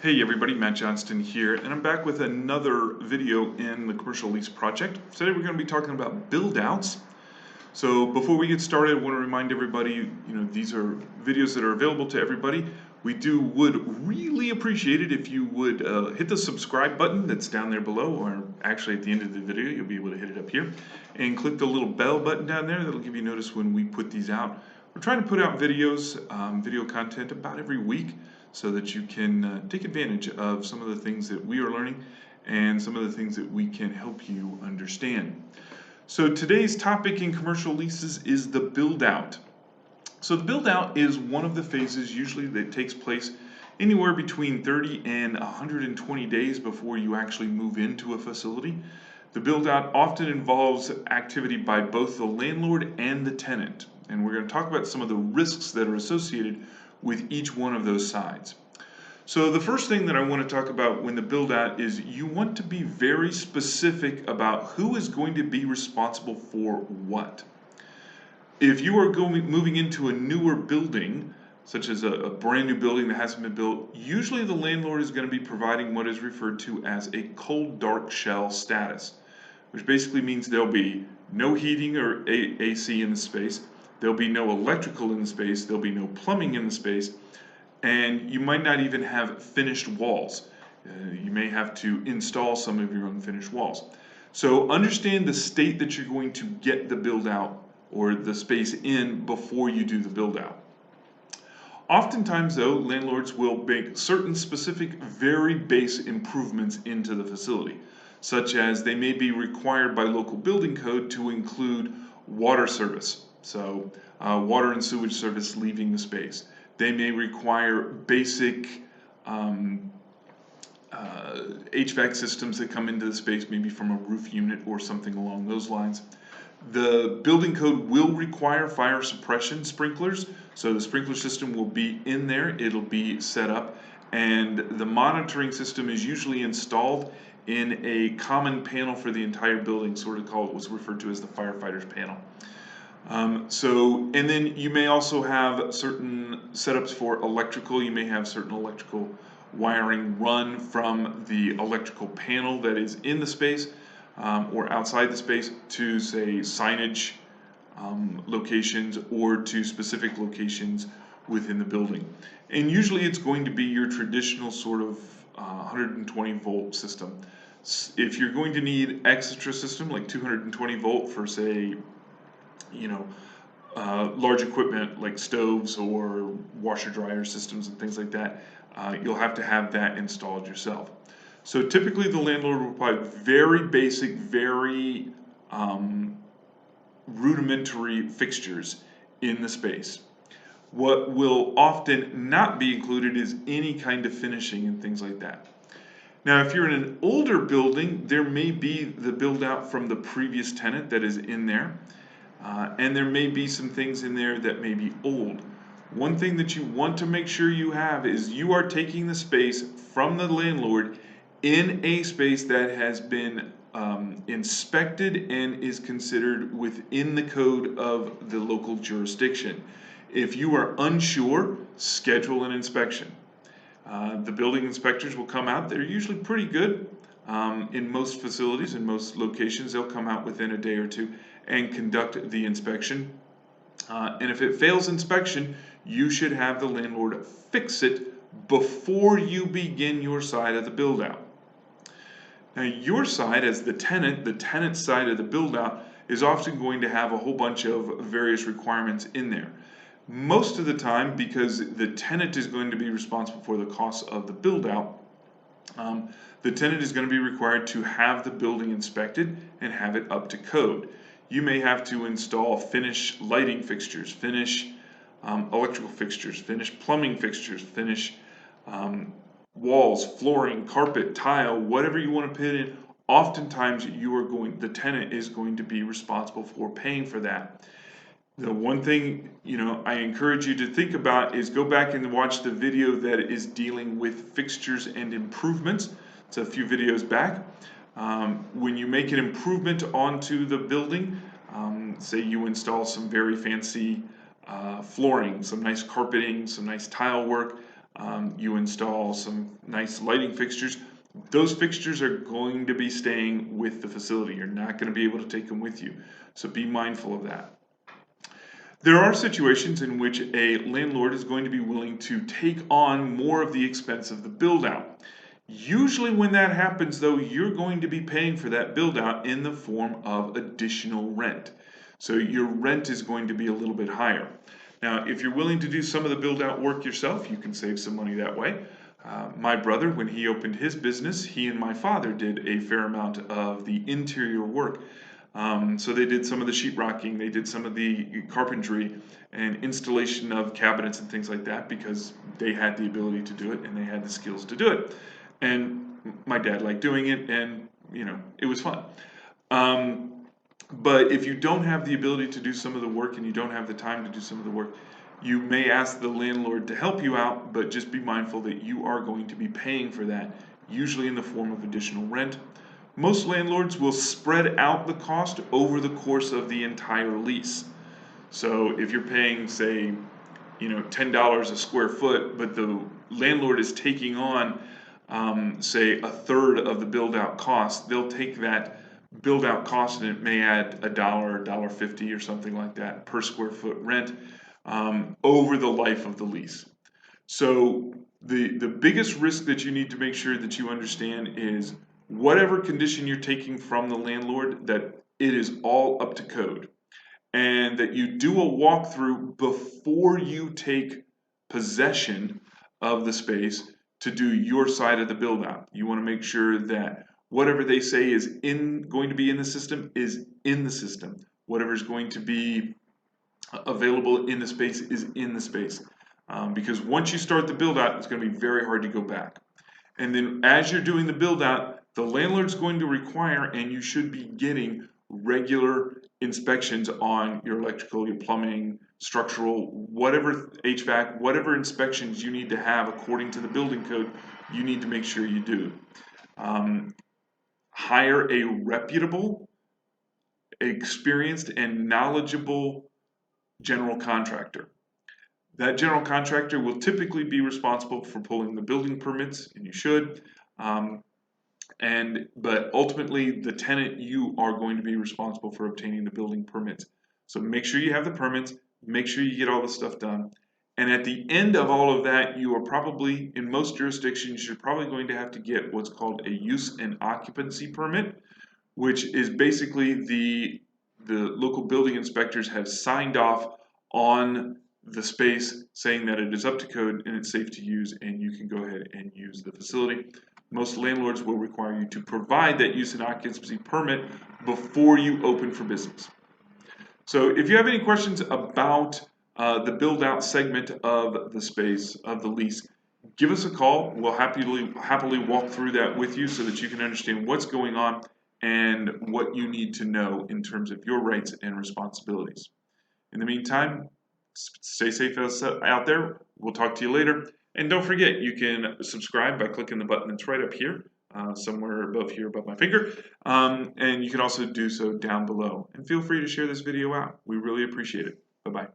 Hey everybody, Matt Johnston here, and I'm back with another video in the commercial lease project. Today we're going to be talking about build outs. So before we get started, I want to remind everybody, these are videos that are available to everybody. We would really appreciate it if you would hit the subscribe button that's down there below, or actually at the end of the video, you'll be able to hit it up here, and click the little bell button down there. That'll give you notice when we put these out. We're trying to put out videos, video content about every week, so that you can take advantage of some of the things that we are learning and some of the things that we can help you understand. So today's topic in commercial leases is the build out. So the build out is one of the phases usually that takes place anywhere between 30 and 120 days before you actually move into a facility. The build out often involves activity by both the landlord and the tenant, and we're going to talk about some of the risks that are associated with each one of those sides. So the first thing that I want to talk about when the build out is you want to be very specific about who is going to be responsible for what. If you are moving into a newer building, such as a brand new building that hasn't been built, usually the landlord is going to be providing what is referred to as a cold dark shell status, which basically means there'll be no heating or AC in the space. There'll be no electrical in the space, there'll be no plumbing in the space, and you might not even have finished walls. You may have to install some of your unfinished walls. So understand the state that you're going to get the build out or the space in before you do the build out. Oftentimes though, landlords will make certain specific, very base improvements into the facility, such as they may be required by local building code to include water service. So water and sewage service leaving the space. They may require basic HVAC systems that come into the space, maybe from a roof unit or something along those lines. The building code will require fire suppression sprinklers, so the sprinkler system will be in there, it'll be set up, and the monitoring system is usually installed in a common panel for the entire building, sort of what's referred to as the firefighter's panel. And then you may also have certain setups for electrical. You may have certain electrical wiring run from the electrical panel that is in the space or outside the space to, say, signage locations or to specific locations within the building. And usually it's going to be your traditional sort of 120 volt system. If you're going to need extra system like 220 volt for, say, large equipment like stoves or washer dryer systems and things like that, you'll have to have that installed yourself. So typically the landlord will provide very basic, very rudimentary fixtures in the space. What will often not be included is any kind of finishing and things like that. Now, if you're in an older building, there may be the build out from the previous tenant that is in there. And there may be some things in there that may be old. One thing that you want to make sure you have is you are taking the space from the landlord in a space that has been inspected and is considered within the code of the local jurisdiction. If you are unsure, schedule an inspection. The building inspectors will come out. They're usually pretty good. In most facilities, in most locations, they'll come out within a day or two and conduct the inspection. And if it fails inspection, you should have the landlord fix it before you begin your side of the build out. Now your side as the tenant side of the build out is often going to have a whole bunch of various requirements in there. Most of the time, because the tenant is going to be responsible for the cost of the build out, the tenant is going to be required to have the building inspected and have it up to code. You may have to install finish lighting fixtures, finish electrical fixtures, finish plumbing fixtures, finish walls, flooring, carpet, tile, whatever you want to put in. Oftentimes the tenant is going to be responsible for paying for that. The one thing I encourage you to think about is go back and watch the video that is dealing with fixtures and improvements. It's a few videos back. When you make an improvement onto the building, say you install some very fancy flooring, some nice carpeting, some nice tile work, you install some nice lighting fixtures. Those fixtures are going to be staying with the facility. You're not going to be able to take them with you. So be mindful of that. There are situations in which a landlord is going to be willing to take on more of the expense of the build out. Usually when that happens though, you're going to be paying for that build out in the form of additional rent. So your rent is going to be a little bit higher. Now, if you're willing to do some of the build out work yourself, you can save some money that way. My brother, when he opened his business, he and my father did a fair amount of the interior work. So they did some of the sheetrocking, they did some of the carpentry and installation of cabinets and things like that because they had the ability to do it and they had the skills to do it. And my dad liked doing it, and it was fun. But if you don't have the ability to do some of the work and you don't have the time to do some of the work, you may ask the landlord to help you out, but just be mindful that you are going to be paying for that, usually in the form of additional rent. Most landlords will spread out the cost over the course of the entire lease. So if you're paying, say, $10 a square foot, but the landlord is taking on, say, a third of the build-out cost, they'll take that build-out cost and it may add $1, $1.50 or something like that per square foot rent over the life of the lease. So the biggest risk that you need to make sure that you understand is whatever condition you're taking from the landlord, that it is all up to code. And that you do a walkthrough before you take possession of the space to do your side of the build out. You want to make sure that whatever they say is going to be in the system is in the system. Whatever is going to be available in the space is in the space. Because once you start the build out, it's going to be very hard to go back. And then as you're doing the build out, the landlord's going to require, and you should be getting regular inspections on your electrical, your plumbing, structural, whatever HVAC, whatever inspections you need to have according to the building code, you need to make sure you do. Hire a reputable, experienced, and knowledgeable general contractor. That general contractor will typically be responsible for pulling the building permits, and you should. But ultimately, the tenant, you are going to be responsible for obtaining the building permits. So make sure you have the permits, make sure you get all the stuff done. And at the end of all of that, you are probably, in most jurisdictions, you're probably going to have to get what's called a use and occupancy permit, which is basically the local building inspectors have signed off on the space saying that it is up to code and it's safe to use and you can go ahead and use the facility. Most landlords will require you to provide that use and occupancy permit before you open for business. So if you have any questions about the build out segment of the space, of the lease, give us a call. We'll happily walk through that with you so that you can understand what's going on and what you need to know in terms of your rights and responsibilities. In the meantime, stay safe out there. We'll talk to you later. And don't forget, you can subscribe by clicking the button that's right up here, somewhere above my finger. And you can also do so down below. And feel free to share this video out. We really appreciate it. Bye-bye.